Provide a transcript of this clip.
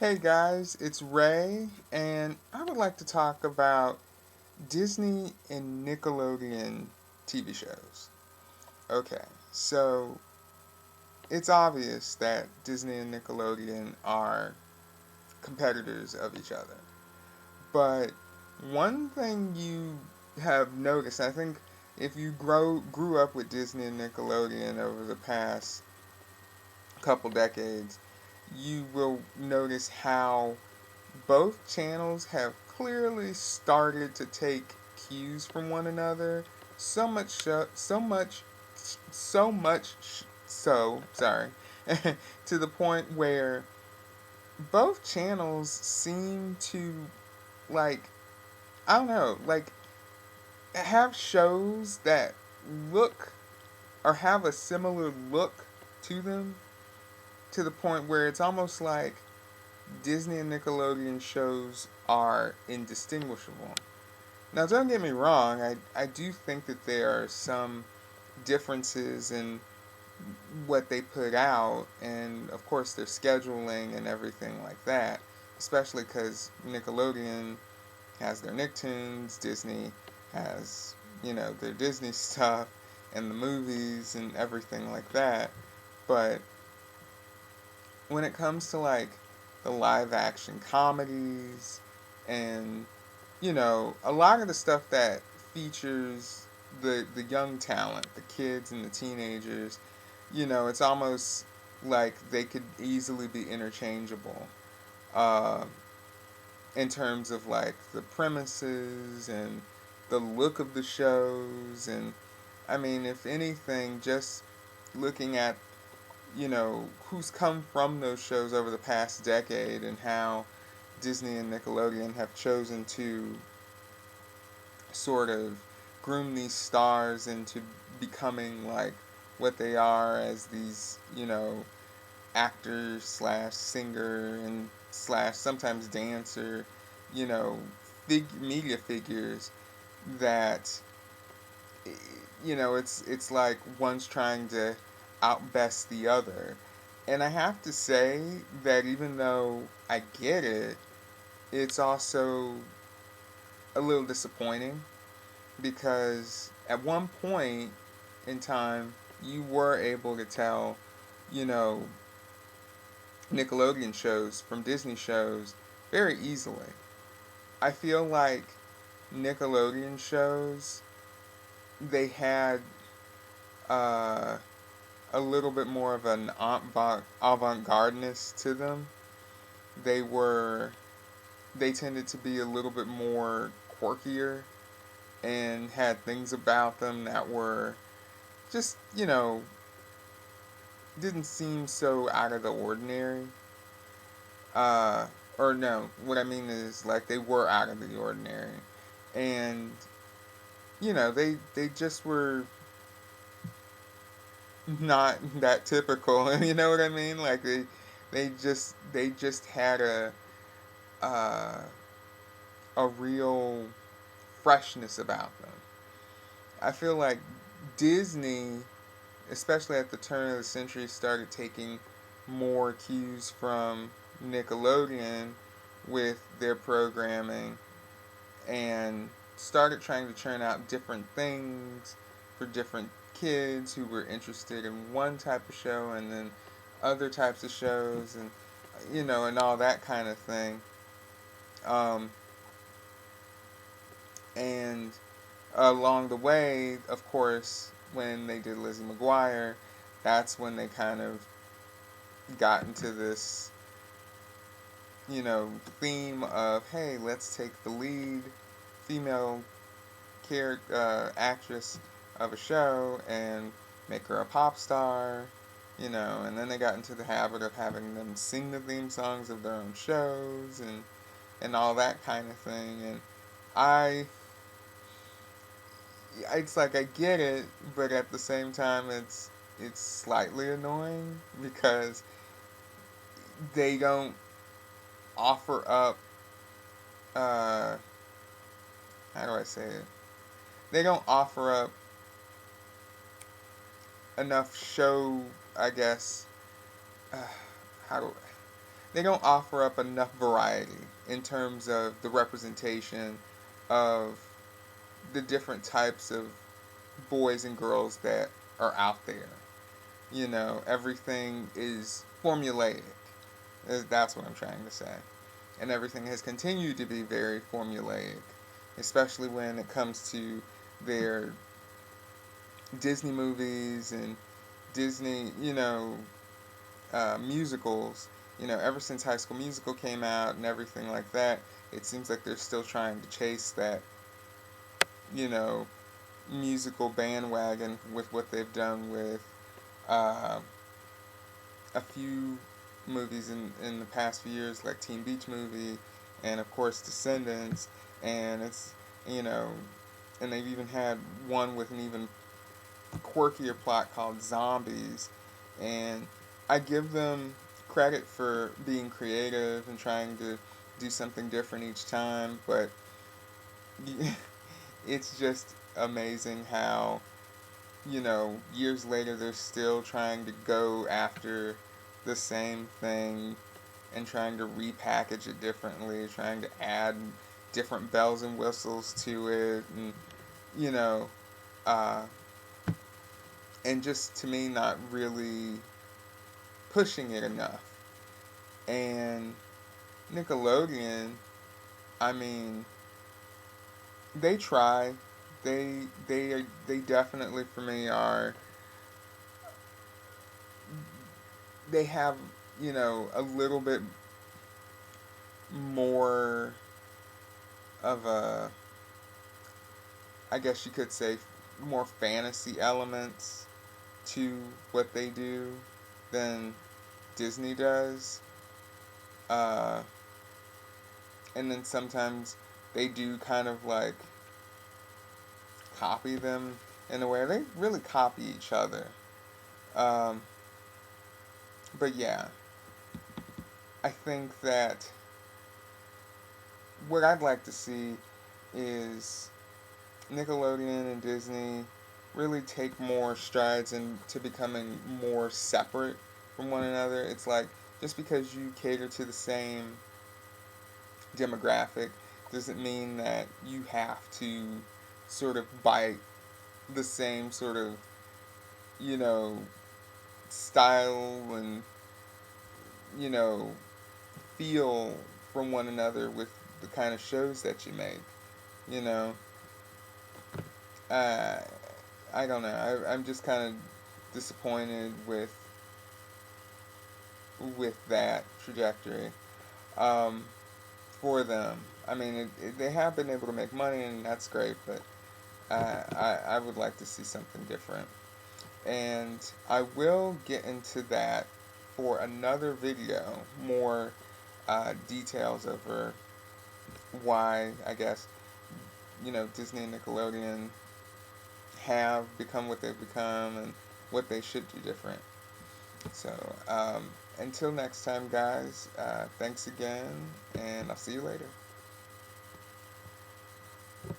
Hey guys, it's Ray, and I would like to talk about Disney and Nickelodeon TV shows. Okay, so it's obvious that Disney and Nickelodeon are competitors of each other. But one thing you have noticed, I think if you grew up with Disney and Nickelodeon over the past couple decades, you will notice how both channels have clearly started to take cues from one another. So much, so sorry, to the point where both channels seem to like I don't know, like have shows that look or have a similar look to them to the point where it's almost like Disney and Nickelodeon shows are indistinguishable. Now, don't get me wrong, I do think that there are some differences in what they put out, and of course, their scheduling and everything like that, especially because Nickelodeon has their Nicktoons, Disney has, their Disney stuff, and the movies and everything like that. But when it comes to like the live action comedies and a lot of the stuff that features the young talent, the kids and the teenagers, it's almost like they could easily be interchangeable uh, in terms of like the premises and the look of the shows. And I mean, if anything, just looking at who's come from those shows over the past decade and how Disney and Nickelodeon have chosen to sort of groom these stars into becoming like what they are as these, actors slash singer and slash sometimes dancer, you know, media figures that it's like one's trying to outbest the other. And I have to say that even though I get it, it's also a little disappointing because at one point in time you were able to tell, you know, Nickelodeon shows from Disney shows very easily. I feel like Nickelodeon shows they had uh, a little bit more of an avant-gardeness to them. They were they tended to be a little bit more quirkier and had things about them that were just, didn't seem so out of the ordinary. Uh, or no, what I mean is like they were out of the ordinary. And, they just were not that typical. You know what I mean? Like they just had uh, a real freshness about them. I feel like Disney, especially at the turn of the century, started taking more cues from Nickelodeon with their programming and started trying to churn out different things for different kids who were interested in one type of show and then other types of shows and and all that kind of thing. Um, and along the way, of course, when they did Lizzie McGuire, that's when they kind of got into this, theme of hey, let's take the lead female character actress of a show and make her a pop star, and then they got into the habit of having them sing the theme songs of their own shows and all that kind of thing. And I it's like I get it, but at the same time, it's slightly annoying because they don't offer up. Uh, how do I say it? They don't offer up enough show. I guess. Uh, how do they don't offer up enough variety in terms of the representation of the different types of boys and girls that are out there. You know, everything is formulaic. That's what I'm trying to say. And everything has continued to be very formulaic, especially when it comes to their Disney movies and Disney, musicals. You know, ever since High School Musical came out and everything like that, it seems like they're still trying to chase that, you know, musical bandwagon with what they've done with uh, a few movies in the past few years, like Teen Beach Movie, and of course Descendants, and it's you know, and they've even had one with an even quirkier plot called Zombies, and I give them credit for being creative and trying to do something different each time, but it's just amazing how years later they're still trying to go after the same thing and trying to repackage it differently, trying to add different bells and whistles to it, and you know, uh, and just to me not really pushing it enough. And Nickelodeon, I mean, they try. They definitely for me are they have a little bit more of a, I guess you could say, more fantasy elements to what they do than Disney does. Uh, and then sometimes they do kind of like copy them in a way. They really copy each other. Um, but yeah, I think that what I'd like to see is Nickelodeon and Disney really take more strides into becoming more separate from one another. It's like just because you cater to the same demographic doesn't mean that you have to sort of bite the same sort of, you know, style and, you know, feel from one another with the kind of shows that you make. You know, uh, I don't know. I'm just kind of disappointed with that trajectory um, for them. I mean, they have been able to make money, and that's great. But I would like to see something different, and I will get into that for another video. More details over why I guess Disney and Nickelodeon have become what they've become and what they should do different. So, until next time, guys, thanks again, and I'll see you later.